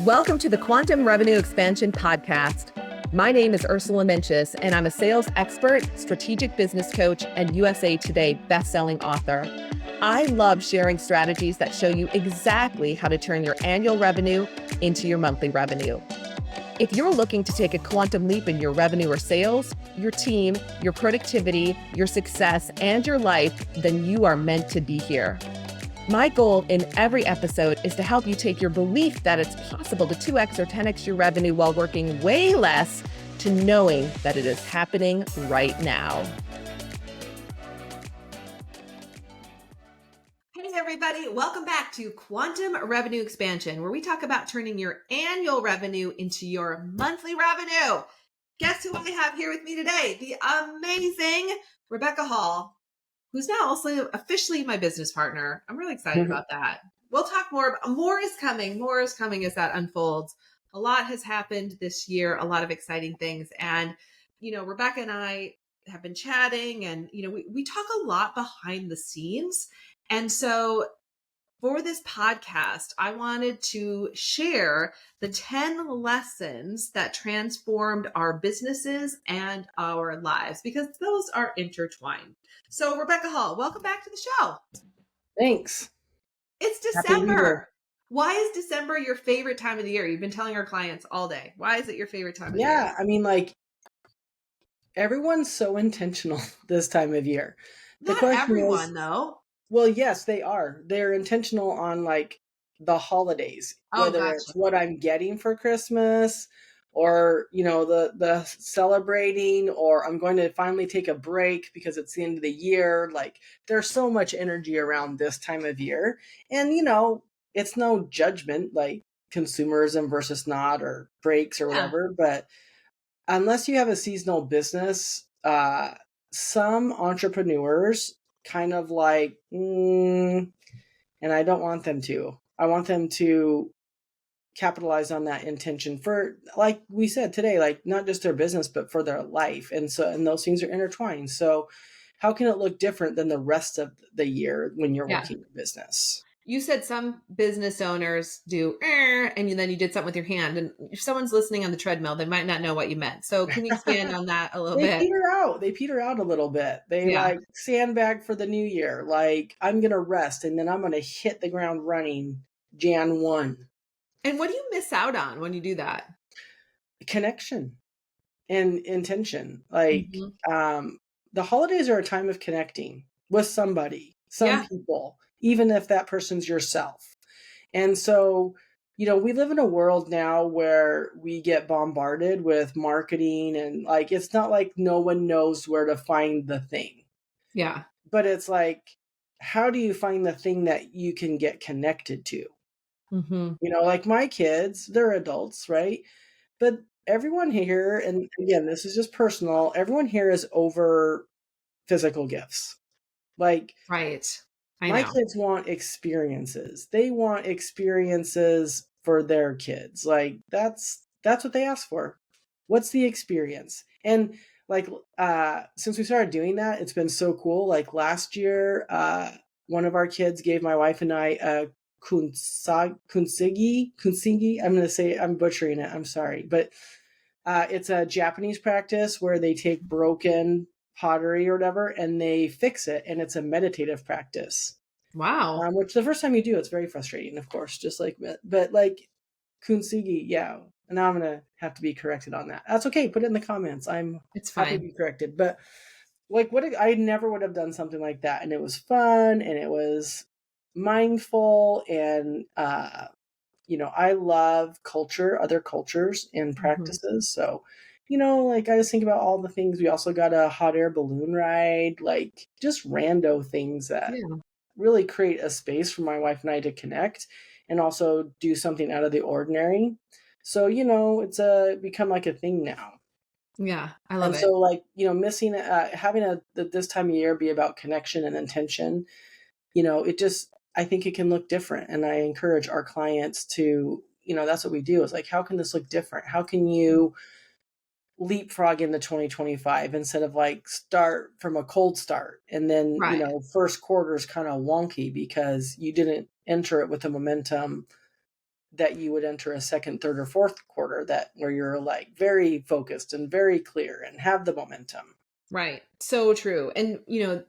Welcome to the Quantum Revenue Expansion Podcast. My name is Ursula Inc, and I'm a sales expert, strategic business coach, and USA Today bestselling author. I love sharing strategies that show you exactly how to turn your annual revenue into your monthly revenue. If you're looking to take a quantum leap in your revenue or sales, your team, your productivity, your success, and your life, then you are meant to be here. My goal in every episode is to help you take your belief that it's possible to 2x or 10x your revenue while working way less to knowing that it is happening right now. Hey everybody, welcome back to Quantum Revenue Expansion, where we talk about turning your annual revenue into your monthly revenue. Guess who I have here with me today? The amazing Rebekah Hall, who's now also officially my business partner. I'm really excited about that. We'll talk more. More is coming. More is coming as that unfolds. A lot has happened this year, a lot of exciting things. And, Rebekah and I have been chatting and, we talk a lot behind the scenes. And so for this podcast, I wanted to share the 10 lessons that transformed our businesses and our lives, because those are intertwined. So Rebekah Hall, welcome back to the show. Thanks. It's December. Why is December your favorite time of the year? You've been telling our clients all day. Why is it your favorite time of the year? Yeah, I mean, everyone's so intentional this time of year. Not everyone, though. Well, yes, they are. They're intentional on the holidays, whether it's what I'm getting for Christmas or, the celebrating, or I'm going to finally take a break because it's the end of the year. There's so much energy around this time of year. And, it's no judgment, consumerism versus not, or breaks or whatever. But unless you have a seasonal business, some entrepreneurs kind of and I don't want them to. I want them to capitalize on that intention for, like we said today, not just their business, but for their life. And those things are intertwined. So how can it look different than the rest of the year when you're working your business? You said some business owners do, and then you did something with your hand. And if someone's listening on the treadmill, they might not know what you meant. So can you expand on that a little bit? They peter out a little bit. They sandbag for the new year. I'm going to rest and then I'm going to hit the ground running Jan 1. And what do you miss out on when you do that? Connection and intention. The holidays are a time of connecting with somebody, some people, even if that person's yourself. And so, we live in a world now where we get bombarded with marketing and it's not like no one knows where to find the thing. Yeah. But it's how do you find the thing that you can get connected to? Mm-hmm. My kids, they're adults, right? But everyone here, and again, this is just personal, everyone here is over physical gifts. Right. My kids want experiences. They want experiences for their kids. That's what they ask for. What's the experience? And since we started doing that, it's been so cool. Last year, one of our kids gave my wife and I a kunsigi. I'm butchering it. I'm sorry. But it's a Japanese practice where they take broken pottery or whatever and they fix it, and it's a meditative practice. Wow. Which the first time you do, it's very frustrating, of course, but kunsigi, and now I'm gonna have to be corrected on that. That's okay, put it in the comments. It's fine to be corrected. But I never would have done something like that, and it was fun and it was mindful, and I love other cultures and practices. So I just think about all the things. We also got a hot air balloon ride, just rando things that really create a space for my wife and I to connect and also do something out of the ordinary. So, it's become a thing now. Yeah, I love it. So missing, having this time of year be about connection and intention, I think it can look different. And I encourage our clients to, that's what we do, is how can this look different? How can you leapfrog into 2025 instead of start from a cold start and then first quarter is kind of wonky because you didn't enter it with the momentum that you would enter a second, third, or fourth quarter where you're like very focused and very clear and have the momentum. Right. So true. And,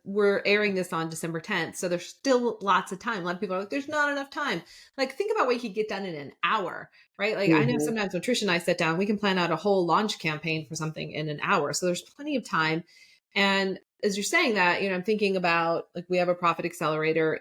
we're airing this on December 10th. So there's still lots of time. A lot of people are like, there's not enough time. Like, think about what you could get done in an hour, right? Like, I know sometimes when Trish and I sit down, we can plan out a whole launch campaign for something in an hour. So there's plenty of time. And as you're saying that, I'm thinking about, like, we have a profit accelerator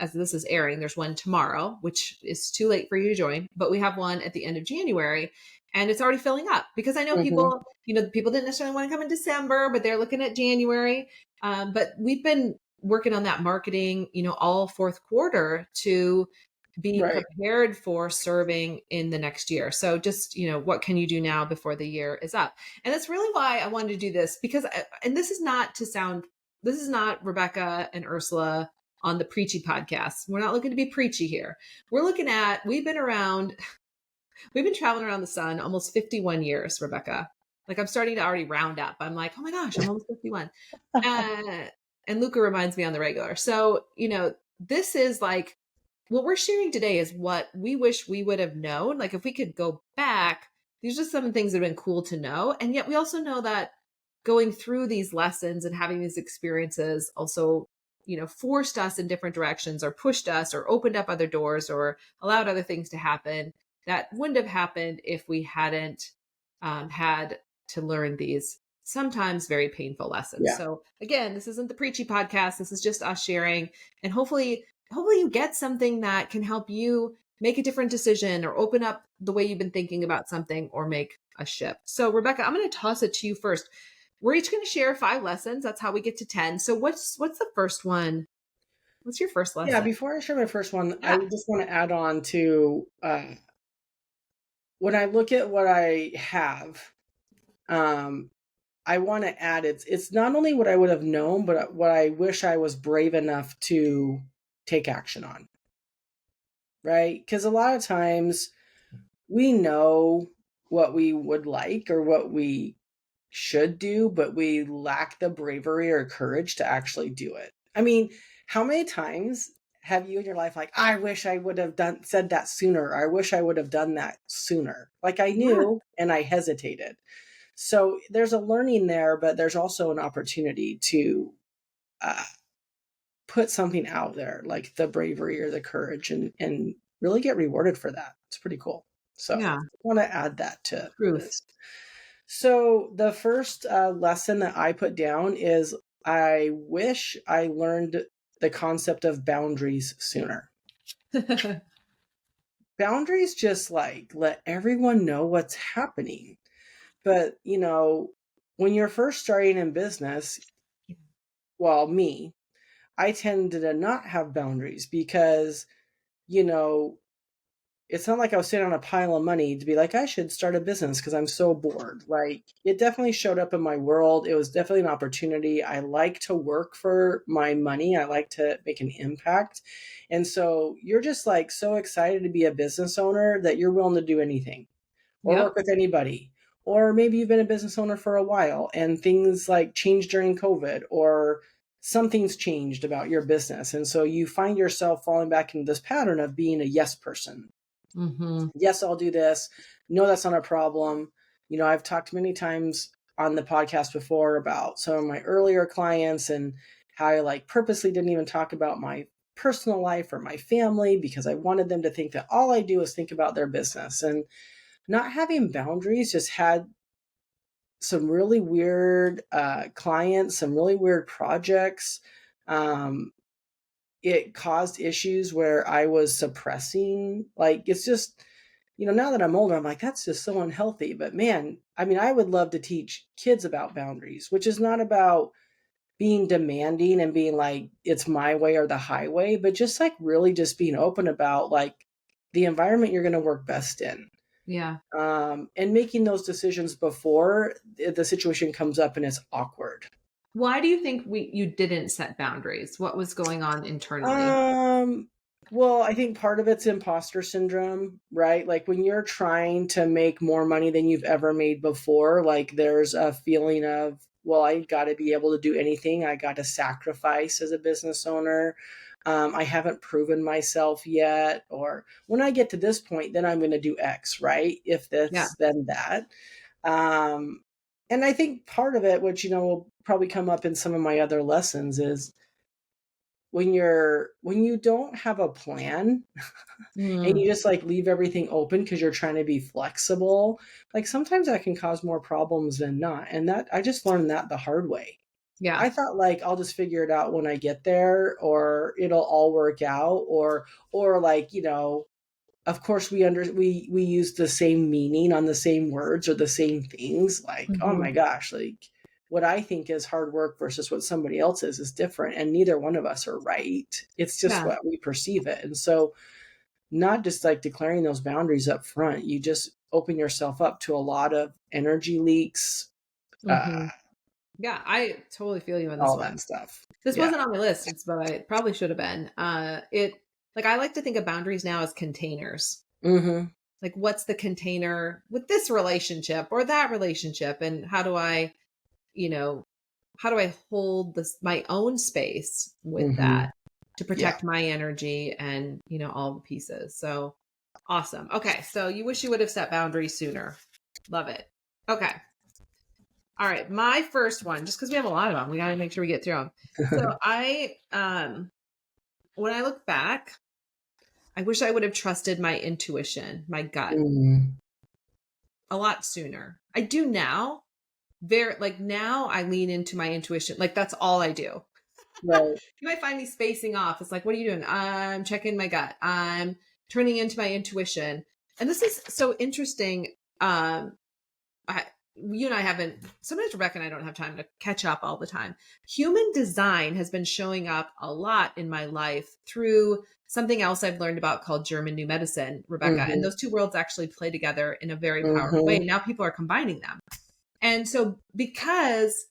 as this is airing, there's one tomorrow, which is too late for you to join, but we have one at the end of January. And it's already filling up because I know people, people didn't necessarily want to come in December, but they're looking at January. But we've been working on that marketing, all fourth quarter to be prepared for serving in the next year. So just, what can you do now before the year is up? And that's really why I wanted to do this because, and this is not Rebekah and Ursula on the preachy podcast. We're not looking to be preachy here. We've been traveling around the sun almost 51 years, Rebekah. Like, I'm starting to already round up. I'm like, oh my gosh, I'm almost 51. And Luca reminds me on the regular. So, this is like, what we're sharing today is what we wish we would have known. Like, if we could go back, these are some things that have been cool to know. And yet we also know that going through these lessons and having these experiences also, forced us in different directions or pushed us or opened up other doors or allowed other things to happen that wouldn't have happened if we hadn't had to learn these sometimes very painful lessons. Yeah. So again, this isn't the preachy podcast. This is just us sharing, and hopefully you get something that can help you make a different decision or open up the way you've been thinking about something or make a shift. So Rebekah, I'm going to toss it to you first. We're each going to share 5 lessons. That's how we get to 10. So what's the first one? What's your first lesson? Yeah, before I share my first one, I just want to add on to when I look at what I have, I want to add it's not only what I would have known, but what I wish I was brave enough to take action on. Right? Because a lot of times we know what we would like or what we should do, but we lack the bravery or courage to actually do it. I mean, how many times have you in your life like, I wish I would have said that sooner, or I wish I would have done that sooner? Like, I knew and I hesitated. So there's a learning there, but there's also an opportunity to put something out there, like the bravery or the courage, and really get rewarded for that. It's pretty cool. So I want to add that to this. So the first lesson that I put down is I wish I learned the concept of boundaries sooner. Boundaries just like let everyone know what's happening. But, when you're first starting in business, well, I tended to not have boundaries because, it's not like I was sitting on a pile of money to be like, I should start a business because I'm so bored. Like, it definitely showed up in my world. It was definitely an opportunity. I like to work for my money. I like to make an impact. And so you're just like so excited to be a business owner that you're willing to do anything or work with anybody. Or maybe you've been a business owner for a while and things like changed during COVID or something's changed about your business. And so you find yourself falling back into this pattern of being a yes person. Mm-hmm. Yes, I'll do this. No, that's not a problem. I've talked many times on the podcast before about some of my earlier clients and how I purposely didn't even talk about my personal life or my family because I wanted them to think that all I do is think about their business. And not having boundaries just had some really weird clients, some really weird projects. It caused issues where I was suppressing. It's just, now that I'm older, I'm like, that's just so unhealthy. But man, I would love to teach kids about boundaries, which is not about being demanding and being like, it's my way or the highway, but just really just being open about the environment you're going to work best in. Yeah. And making those decisions before the situation comes up and it's awkward. Why do you think you didn't set boundaries? What was going on internally? Well, I think part of it's imposter syndrome, right? When you're trying to make more money than you've ever made before, there's a feeling of, well, I got to be able to do anything. I got to sacrifice as a business owner. I haven't proven myself yet, or when I get to this point, then I'm going to do X, right? If this, then that. And I think part of it, which, will probably come up in some of my other lessons, is when you don't have a plan and you just like leave everything open because you're trying to be flexible, like sometimes that can cause more problems than not. And that I just learned that the hard way. Yeah. I thought like I'll just figure it out when I get there, or it'll all work out, or like, of course we use the same meaning on the same words or the same things. Like, oh my gosh, like what I think is hard work versus what somebody else is different, and neither one of us are right. It's just what we perceive it. And so not just like declaring those boundaries up front, you just open yourself up to a lot of energy leaks. Yeah, I totally feel you on this all one. That stuff. This wasn't on my list, but I probably should have been. I like to think of boundaries now as containers. Like, what's the container with this relationship or that relationship, and how do I hold my own space with that to protect my energy and all the pieces. So awesome. Okay, so you wish you would have set boundaries sooner. Love it. Okay. All right, my first one, just because we have a lot of them, we got to make sure we get through them. So when I look back, I wish I would have trusted my intuition, my gut, a lot sooner. I do now. Now I lean into my intuition. Like, that's all I do. Right. You might find me spacing off. It's like, what are you doing? I'm checking my gut. I'm turning into my intuition. And this is so interesting. You and I haven't, sometimes Rebekah and I don't have time to catch up all the time. Human design has been showing up a lot in my life through something else I've learned about called German New Medicine, Rebekah. And those two worlds actually play together in a very powerful way. Now people are combining them. And so because,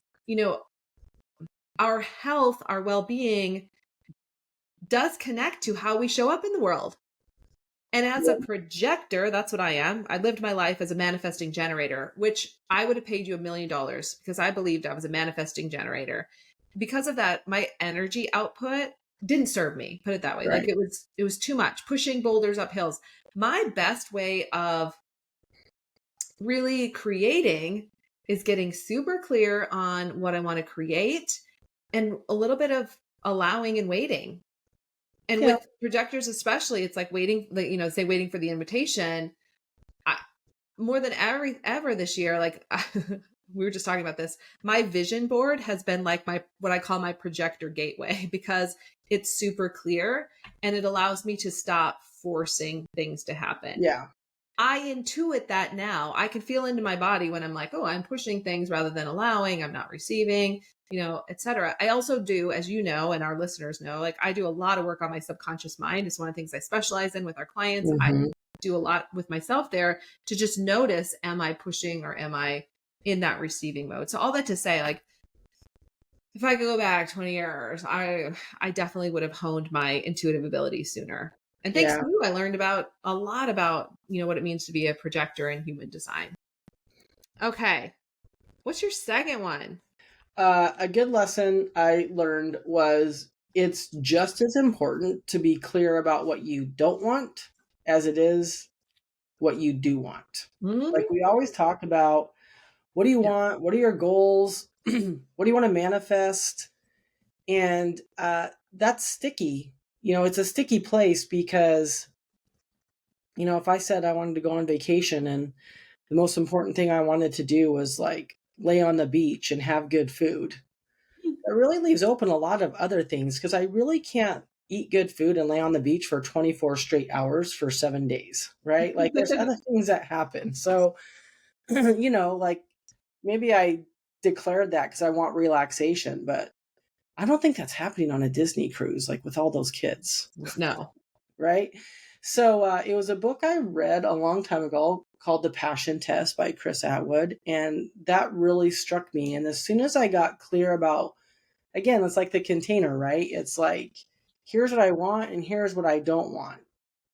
our health, our well-being does connect to how we show up in the world. And as a projector, that's what I am. I lived my life as a manifesting generator, which I would have paid you $1 million because I believed I was a manifesting generator. Because of that, my energy output didn't serve me, put it that way. Right. Like it was too much, pushing boulders up hills. My best way of really creating is getting super clear on what I want to create and a little bit of allowing and waiting. And with projectors, especially, it's like waiting, waiting for the invitation. More than ever this year, like we were just talking about this, my vision board has been like what I call my projector gateway, because it's super clear and it allows me to stop forcing things to happen. Yeah. I intuit that now. I can feel into my body when I'm like, oh, I'm pushing things rather than allowing, I'm not receiving, etc. I also do, as you know, and our listeners know, like I do a lot of work on my subconscious mind. It's one of the things I specialize in with our clients. I do a lot with myself there to just notice, am I pushing or am I in that receiving mode? So all that to say, like, if I could go back 20 years, I definitely would have honed my intuitive abilities sooner. And thanks to you, I learned a lot about, what it means to be a projector in human design. Okay. What's your second one? A good lesson I learned was it's just as important to be clear about what you don't want as it is what you do want. Like we always talk about, what do you want? What are your goals? What do you want to manifest? And that's sticky. It's a sticky place because, if I said I wanted to go on vacation and the most important thing I wanted to do was like lay on the beach and have good food, it really leaves open a lot of other things, because I really can't eat good food and lay on the beach for 24 straight hours for 7 days, right? Like there's other things that happen. So, like maybe I declared that because I want relaxation, but I don't think that's happening on a Disney cruise, like with all those kids. No. Right? So it was a book I read a long time ago called The Passion Test by Chris Atwood. And that really struck me. And as soon as I got clear about, again, it's like the container, right? It's like, here's what I want and here's what I don't want.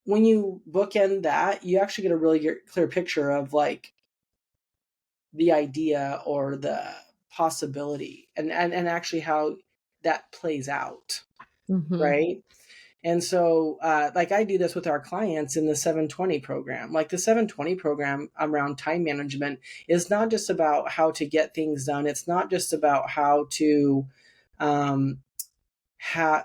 When you bookend that, you actually get a really clear picture of like the idea or the possibility and actually how that plays out. right? And so, like I do this with our clients in the 720 program. Like the 720 program around time management is not just about how to get things done. It's not just about how to,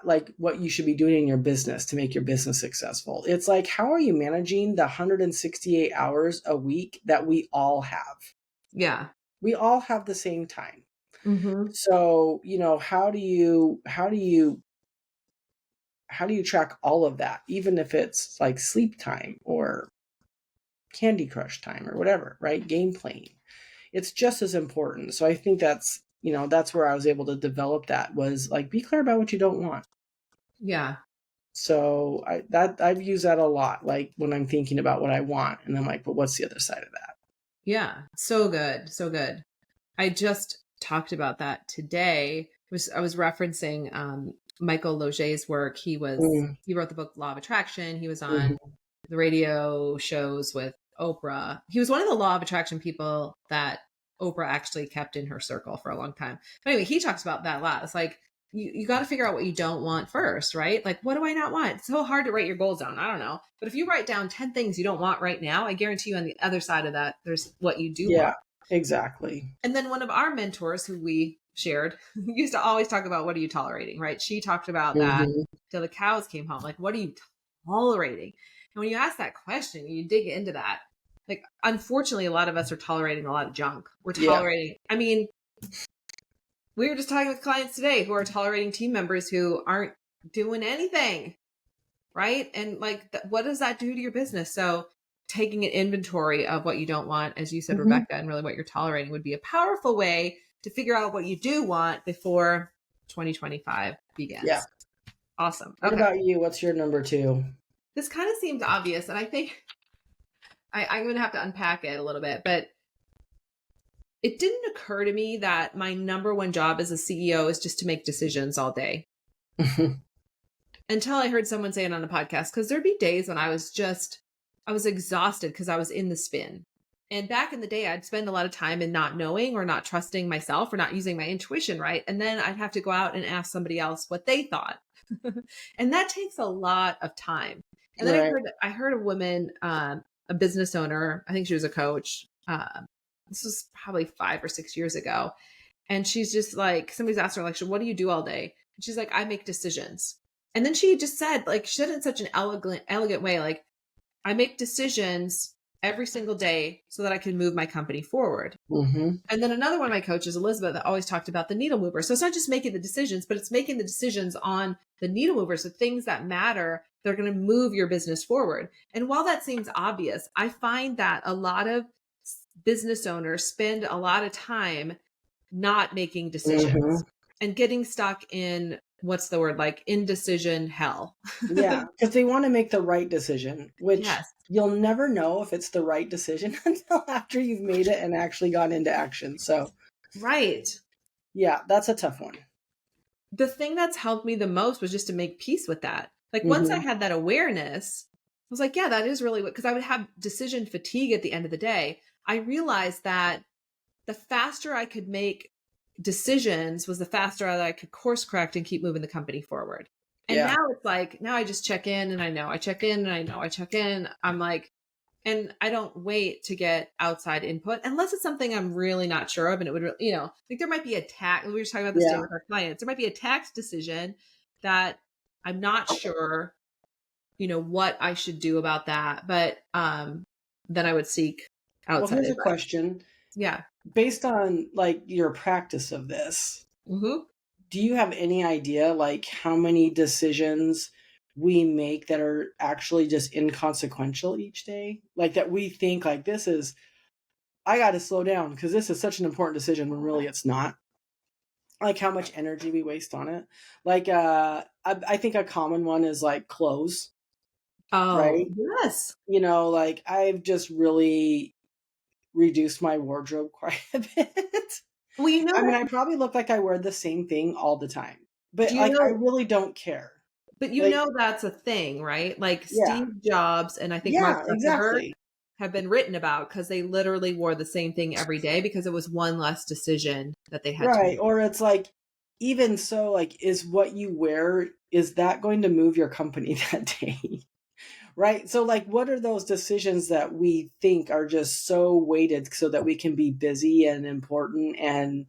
like what you should be doing in your business to make your business successful. It's like, how are you managing the 168 hours a week that we all have? Yeah. We all have the same time. Mm-hmm. So, how do you track all of that, even if it's like sleep time or Candy Crush time or whatever, right? Game playing. It's just as important. So I think that's where I was able to develop that, was like, be clear about what you don't want. Yeah. So I've used that a lot, like when I'm thinking about what I want, and I'm like, but what's the other side of that? Yeah. So good. So good. I just talked about that today. I was referencing Michael Loget's work. He wrote the book Law of Attraction. He was on the radio shows with Oprah. He was one of the Law of Attraction people that Oprah actually kept in her circle for a long time. But anyway, he talks about that a lot. It's like, you got to figure out what you don't want first, right? Like, what do I not want? It's so hard to write your goals down. I don't know. But if you write down 10 things you don't want right now, I guarantee you on the other side of that, there's what you do want. Exactly. And then one of our mentors who we shared used to always talk about, what are you tolerating, right? She talked about that till the cows came home. Like, what are you tolerating? And when you ask that question, you dig into that. Like, unfortunately, a lot of us are tolerating a lot of junk. We're tolerating, I mean, we were just talking with clients today who are tolerating team members who aren't doing anything, right? And like, what does that do to your business? So taking an inventory of what you don't want, as you said, Rebekah, and really what you're tolerating would be a powerful way to figure out what you do want before 2025 begins. Yeah. Awesome. What about you? What's your number 2? This kind of seems obvious, and I think I'm going to have to unpack it a little bit, but it didn't occur to me that my number 1 job as a CEO is just to make decisions all day. Until I heard someone say it on a podcast, because there'd be days when I was exhausted because I was in the spin. And back in the day, I'd spend a lot of time in not knowing or not trusting myself or not using my intuition, right? And then I'd have to go out and ask somebody else what they thought. And that takes a lot of time. And then I heard a woman, a business owner, I think she was a coach. This was probably 5 or 6 years ago. And she's just like, somebody's asked her, like, what do you do all day? And she's like, I make decisions. And then she just said, like, she said it in such an elegant way, like, I make decisions every single day so that I can move my company forward. And then another one of my coaches, Elizabeth, that always talked about the needle mover. So it's not just making the decisions, but it's making the decisions on the needle movers, the things that matter. They're going to move your business forward. And while that seems obvious, I find that a lot of business owners spend a lot of time not making decisions and getting stuck in, what's the word, like indecision hell. Yeah, because they want to make the right decision, which you'll never know if it's the right decision until after you've made it and actually gone into action. So, yeah, that's a tough one. The thing that's helped me the most was just to make peace with that. Like, once I had that awareness, I was like, yeah, that is really what, because I would have decision fatigue at the end of the day. I realized that the faster I could make decisions was the faster that I could course correct and keep moving the company forward. And now it's like, now I just check in and I know I check in and I know I check in. I'm like, and I don't wait to get outside input unless it's something I'm really not sure of. And it would, like, there might be a tax. We were talking about this today with our clients. There might be a tax decision that I'm not sure, what I should do about that. But then I would seek outside. Well, here's a question. Yeah. Based on like your practice of this, do you have any idea like how many decisions we make that are actually just inconsequential each day? Like, that we think like, I got to slow down because this is such an important decision when really it's not. Like, how much energy we waste on it. Like, I think a common one is like clothes. Oh, right? Yes. Like, I've just really reduced my wardrobe quite a bit. Well, I mean, I probably look like I wear the same thing all the time, but I really don't care. But that's a thing, right? Like Steve Jobs and I think Mark Zuckerberg have been written about because they literally wore the same thing every day because it was one less decision that they had to make. Or it's like, even so, like, is what you wear, is that going to move your company that day? Right? So, like, what are those decisions that we think are just so weighted so that we can be busy and important and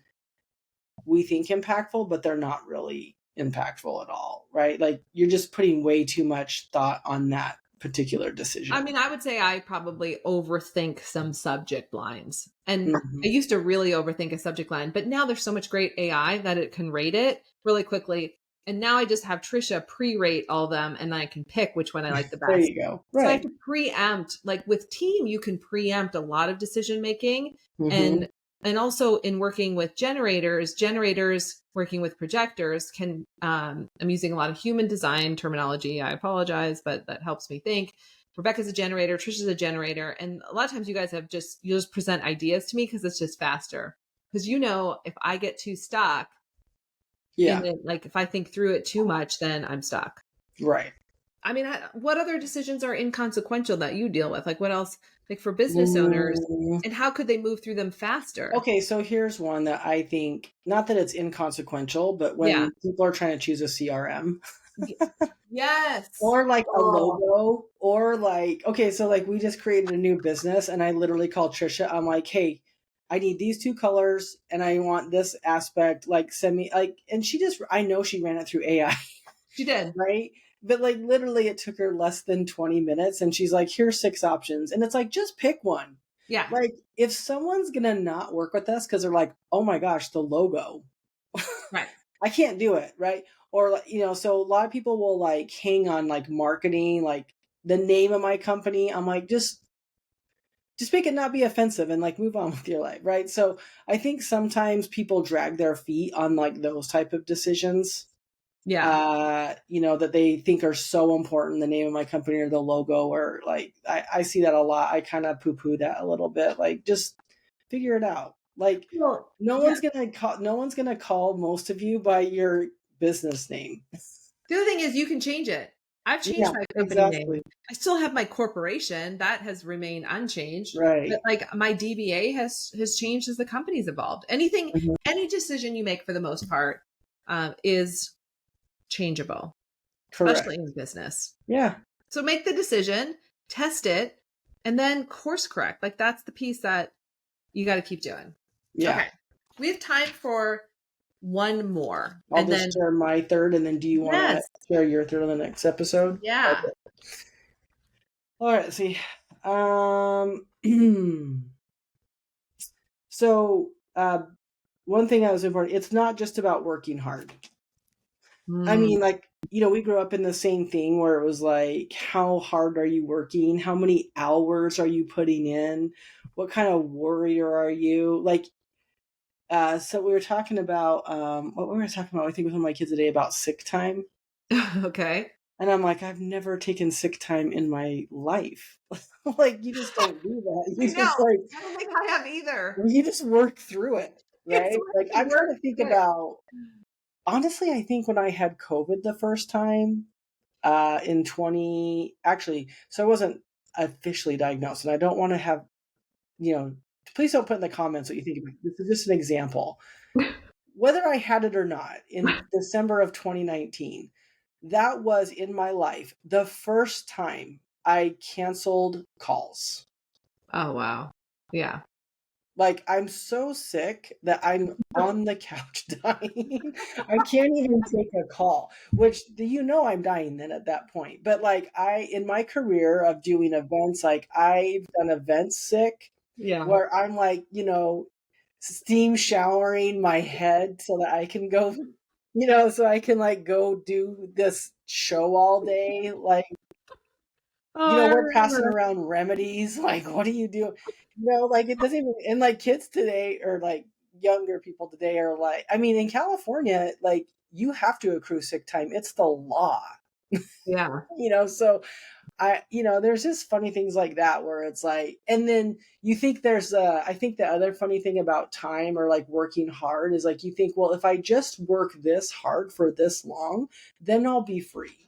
we think impactful, but they're not really impactful at all, right? Like, you're just putting way too much thought on that particular decision. I mean, I would say I probably overthink some subject lines. And Mhm. I used to really overthink a subject line, but now there's so much great AI that it can rate it really quickly. And now I just have Trisha pre-rate all them and I can pick which one I like the There best. you go. So I have Right. to preempt, like with team, you can preempt a lot of decision making. Mhm. And also in working with generators working with projectors can I'm using a lot of human design terminology. I apologize, but that helps me think. Rebekah's a generator, Trisha's a generator. And a lot of times you guys you'll just present ideas to me because it's just faster. Because if I get too stuck in Yeah. it, like if I think through it too much, then I'm stuck. Right. I mean, what other decisions are inconsequential that you deal with? Like what else, like for business owners, and how could they move through them faster? Okay, so here's one that I think, not that it's inconsequential, but Yeah. when people are trying to choose a CRM Yes. or like a Oh, logo, or like, okay, so like we just created a new business and I literally called Trisha. I'm like, hey, I need these two colors and I want this aspect, like send me like, and I know she ran it through AI, she did. right? But like literally it took her less than 20 minutes and she's like, here's 6 options. And it's like, just pick one. Yeah. Like, if someone's gonna not work with us because they're like, oh my gosh, the logo, Right. I can't do it, right? Or like, so a lot of people will like hang on like marketing, like the name of my company. I'm like, just make it not be offensive and like move on with your life, right? So I think sometimes people drag their feet on like those type of decisions. Yeah. That they think are so important, the name of my company or the logo, or like I see that a lot. I kind of poo-poo that a little bit. Like, just figure it out. Like, Well, no yeah. one's gonna call most of you by your business name. The other thing is you can change it. I've changed Yeah, my company name. exactly. I still have my corporation that has remained unchanged, but Right. like my DBA has changed as the company's evolved. Mhm. Any decision you make for the most part is changeable, Correct. especially in business. Yeah. So make the decision, test it, and then course correct. Like that's the piece that you got to keep doing. Yeah. Okay. We have time for one more. I'll And just then, share my third, and then do you want to yes. share your third on the next episode? Yeah. Okay. All right. See. Um. So, one thing that was important, it's not just about working hard. I Mm. mean, like, we grew up in the same thing where it was like, how hard are you working? How many hours are you putting in? What kind of warrior are you? Like, so we were talking about, what we were talking about, I think with one of my kids today, about sick time. Okay. And I'm like, I've never taken sick time in my life. Like, you just don't do that. I You know. just like, I don't think I have either. you just work through it, It's right? Like, really I'm work trying to think through it. about, honestly, I think when I had COVID the first time, in 20, actually, so I wasn't officially diagnosed, and I don't want to have, please don't put in the comments what you think about it. This is just an example. Whether I had it or not, in December of 2019, that was in my life the first time I canceled calls. Oh, wow. Yeah. Like, I'm so sick that I'm on the couch dying. I can't even take a call, which I'm dying then at that point. But like, in my career of doing events, like I've done events sick Yeah. where I'm like, steam showering my head so that I can go, so I can like go do this show all day. Like, Oh, I we're passing remember. around remedies. Like, what do you do? Like, it doesn't even, and like kids today, or like younger people today, are like, I mean, in California, like, you have to accrue sick time. It's the law, Yeah. so there's just funny things like that where it's like, and then you think I think the other funny thing about time, or like working hard, is like, you think, well, if I just work this hard for this long, then I'll be free.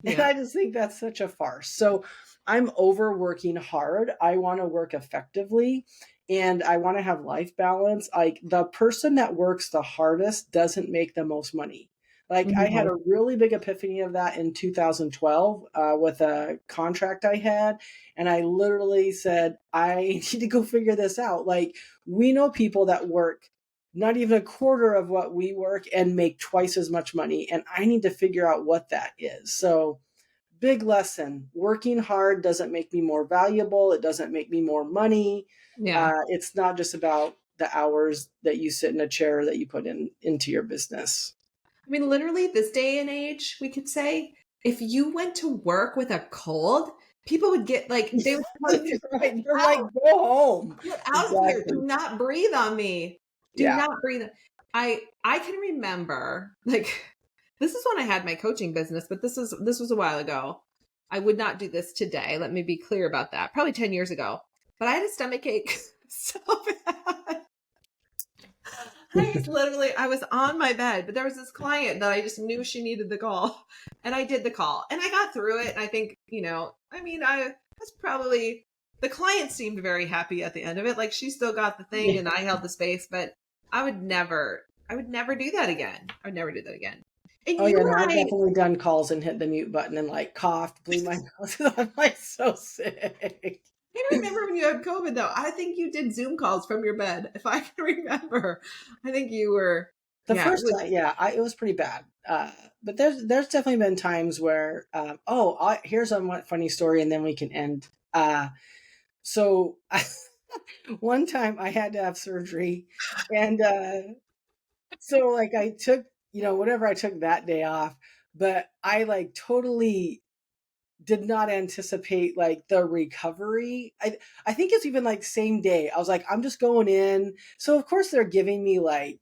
And Yeah. I just think that's such a farce. So I'm overworking hard. I want to work effectively. and I want to have life balance, like the person that works the hardest doesn't make the most money. Like I had a really big epiphany of that in 2012 with a contract I had. And I literally said, I need to go figure this out. Like we know people that work not even a quarter of what we work and make twice as much money. And I need to figure out what that is. So big lesson, working hard doesn't make me more valuable. It doesn't make me more money. Yeah. It's not just about the hours that you sit in a chair that you put into your business. I mean, literally this day and age, we could say, if you went to work with a cold, people would get like, they would right. They're like, go home. Get out of here. Do not breathe on me. Do not breathe. I can remember, like, this is when I had my coaching business, but this was a while ago. I would not do this today. Let me be clear about that. Probably 10 years ago. But I had a stomach ache so bad. I was on my bed, but there was this client that I just knew she needed the call, and I did the call, and I got through it. And I think, I was probably, the client seemed very happy at the end of it. Like she still got the thing and I held the space, but I would never do that again. I would never do that again. And I've definitely done calls and hit the mute button and like coughed, blew my nose. I'm like so sick. I don't remember when you had COVID though. I think you did Zoom calls from your bed. If I can remember, I think you were first time. Yeah, it was pretty bad. But there's definitely been times where, here's a funny story, and then we can end. So one time I had to have surgery, and so like I took, whatever I took that day off, but I like totally did not anticipate like the recovery. I think it's even like same day. I was like, I'm just going in. So of course they're giving me like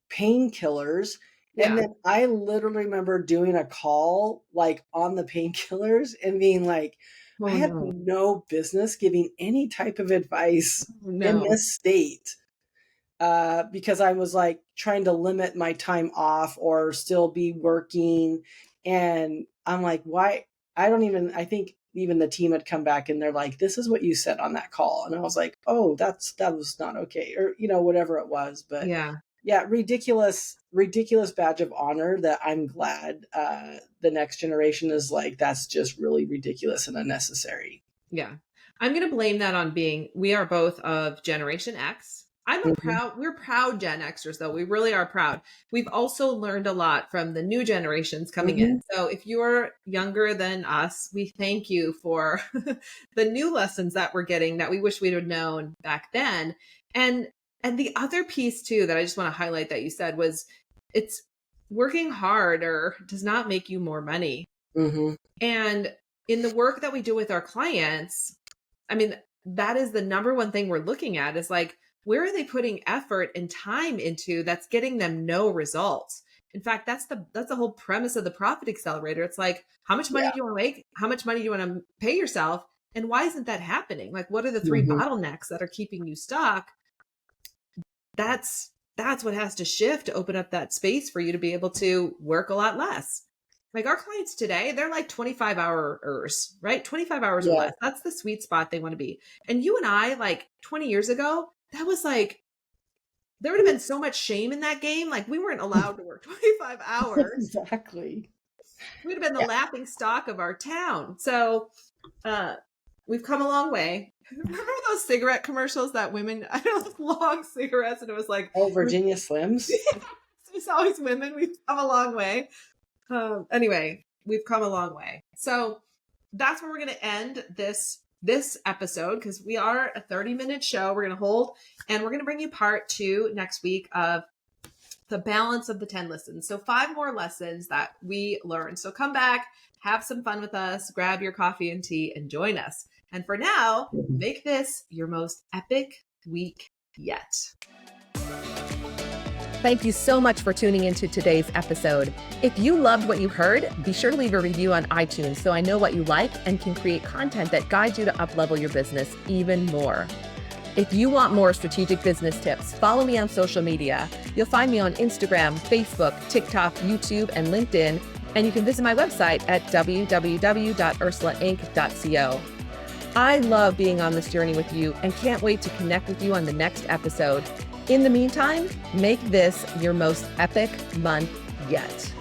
painkillers. Yeah. And then I literally remember doing a call like on the painkillers and being like, I have no business giving any type of advice in this state. Because I was like trying to limit my time off or still be working. And I'm like, why? I think even the team had come back and they're like, this is what you said on that call. And I was like, oh, that was not okay. Or, whatever it was. But yeah, ridiculous badge of honor that I'm glad the next generation is like, that's just really ridiculous and unnecessary. Yeah. I'm going to blame that on we are both of Generation X. We're proud Gen Xers though. We really are proud. We've also learned a lot from the new generations coming in. So if you're younger than us, we thank you for the new lessons that we're getting that we wish we'd have known back then. And the other piece too, that I just want to highlight that you said was it's working harder does not make you more money. Mm-hmm. And in the work that we do with our clients, I mean, that is the number one thing we're looking at is like, where are they putting effort and time into that's getting them no results? In fact, that's the whole premise of the Profit Accelerator. It's like, how much money do you want to make? How much money do you want to pay yourself? And why isn't that happening? Like, what are the three bottlenecks that are keeping you stuck? That's what has to shift to open up that space for you to be able to work a lot less. Like our clients today, they're like 25 hours, right? 25 hours or less. That's the sweet spot they want to be. And you and I, like 20 years ago, that was like, there would have been so much shame in that game. Like we weren't allowed to work 25 hours. Exactly. We'd have been the laughing stock of our town. So we've come a long way. Remember those cigarette commercials that women, I don't know, long cigarettes, and it was like, oh, Virginia Slims. It's always women. We've come a long way. Anyway, we've come a long way. So that's where we're going to end this episode, because we are a 30-minute show. We're going to hold, and we're going to bring you part 2 next week of the balance of the 10 lessons. So 5 more lessons that we learned. So come back, have some fun with us, grab your coffee and tea, and join us. And for now, make this your most epic week yet. Thank you so much for tuning into today's episode. If you loved what you heard, be sure to leave a review on iTunes so I know what you like and can create content that guides you to up-level your business even more. If you want more strategic business tips, follow me on social media. You'll find me on Instagram, Facebook, TikTok, YouTube, and LinkedIn, and you can visit my website at www.ursulainc.co. I love being on this journey with you and can't wait to connect with you on the next episode. In the meantime, make this your most epic month yet.